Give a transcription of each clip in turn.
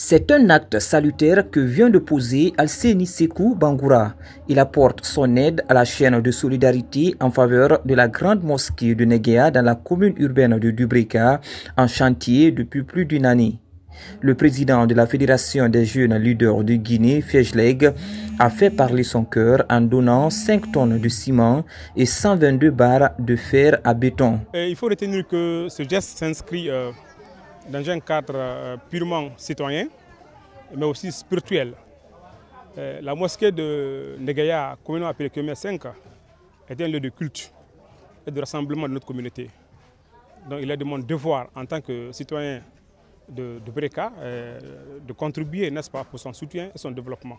C'est un acte salutaire que vient de poser Alseni Sekou Bangoura. Il apporte son aide à la chaîne de solidarité en faveur de la grande mosquée de Néguéa dans la commune urbaine de Dubrika, en chantier depuis plus d'une année. Le président de la Fédération des jeunes leaders de Guinée, Fejleg, a fait parler son cœur en donnant 5 tonnes de ciment et 122 barres de fer à béton. Il faut retenir que ce geste s'inscrit dans un cadre purement citoyen, mais aussi spirituel. La mosquée de Néguéa, communément appelée Khmer 5, est un lieu de culte et de rassemblement de notre communauté. Donc il est de mon devoir en tant que citoyen de Breka de contribuer, n'est-ce pas, pour son soutien et son développement.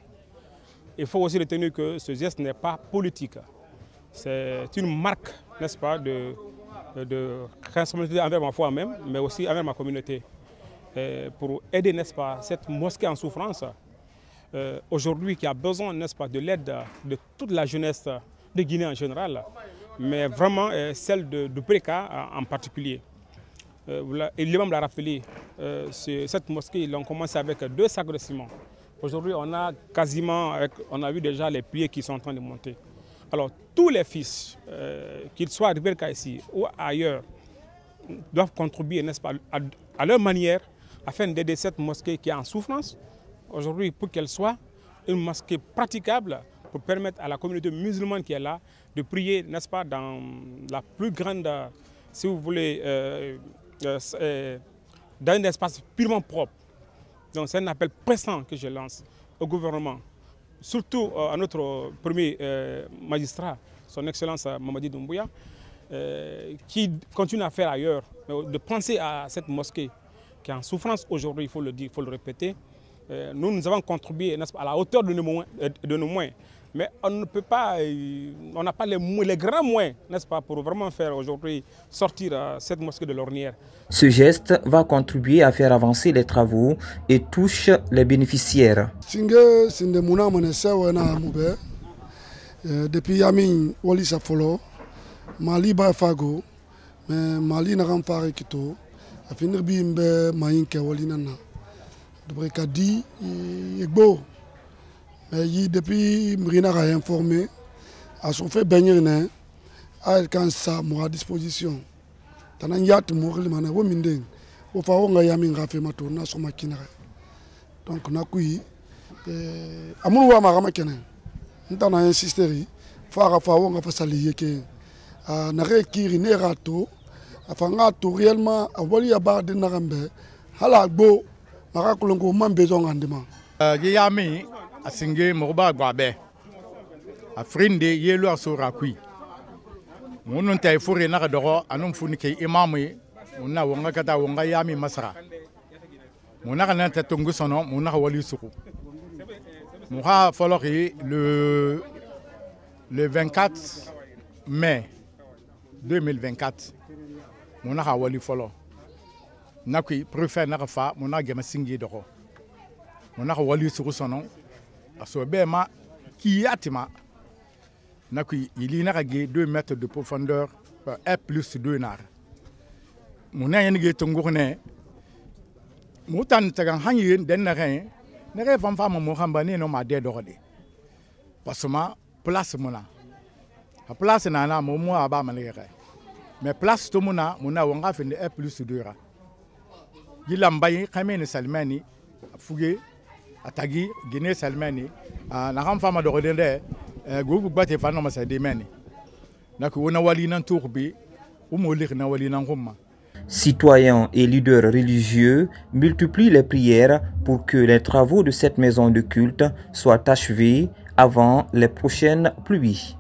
Il faut aussi retenir que ce geste n'est pas politique. C'est une marque, n'est-ce pas, de responsabilité envers ma foi même, mais aussi envers ma communauté. Pour aider, n'est-ce pas, cette mosquée en souffrance, aujourd'hui qui a besoin, n'est-ce pas, de l'aide de toute la jeunesse de Guinée en général, mais vraiment celle de Breka en particulier. L'imam l'a rappelé, cette mosquée, ils ont commencé avec 2 sacs de ciment. Aujourd'hui, on a vu déjà les pieds qui sont en train de monter. Alors, tous les fils, qu'ils soient à Breka ici ou ailleurs, doivent contribuer, n'est-ce pas, à leur manière, afin d'aider cette mosquée qui est en souffrance. Aujourd'hui, pour qu'elle soit une mosquée praticable, pour permettre à la communauté musulmane qui est là de prier, n'est-ce pas, dans la plus grande, si vous voulez, dans un espace purement propre. Donc c'est un appel pressant que je lance au gouvernement, surtout à notre premier magistrat, son Excellence Mamadi Doumbouya, qui continue à faire ailleurs, de penser à cette mosquée qui est en souffrance aujourd'hui, il faut le dire, il faut le répéter. Nous avons contribué à la hauteur de nos moyens. Mais on ne peut pas, on n'a pas les grands moyens, n'est-ce pas, pour vraiment faire aujourd'hui sortir cette mosquée de l'ornière. Ce geste va contribuer à faire avancer les travaux et touche les bénéficiaires. Depuis Yamin Walisa Folo, Mali Bafago, Mali Narampare Kito, a fini bimbe Maïnke Walinana. Depuis Kadi, Yegbo. Mais depuis Mrina a informé, à son fait baigner, à quand ça à disposition. Tanan yat mourir mana wo mindeng, au fao nga yamin rafe matona sur maquinaire. Donc na kui, amul wa marama kenen. Ntana insister, fara fao nga fasali yeke. Na rekiri ne rato, afanga to réellement awali aba de narambe, hala gbo marakulongo man besoin andema. Yami asinge moba gwabe afrindi yelo asura kui munun tay fure na doro anum funike imamui munna wonga kata wonga yami masara munaka nan tatungu sono munaka wali suku muha folori le 24 mai 2024 munaka wali folo nakui préfet nakafa munaka gema singi doro munaka wali suku sono asobema qui atima nakui il n'a que 2 mètres de profondeur et plus 2 nar mona yenige tongurne mutan tagan hanyin den na rien ne rêve femme mo hambane no ma de dorode parce que ma place mona a place na mo aba malere mais place to mona wonga finde et plus 2 ra yilambay khamene salmani fuge atagi Guinée Salmani na ram fama de redende gogu bate fana ma sa demeni nak wona wali nan tourbi ou mo lir na wali nan rumma. Citoyens et leaders religieux multiplient les prières pour que les travaux de cette maison de culte soient achevés avant les prochaines pluies.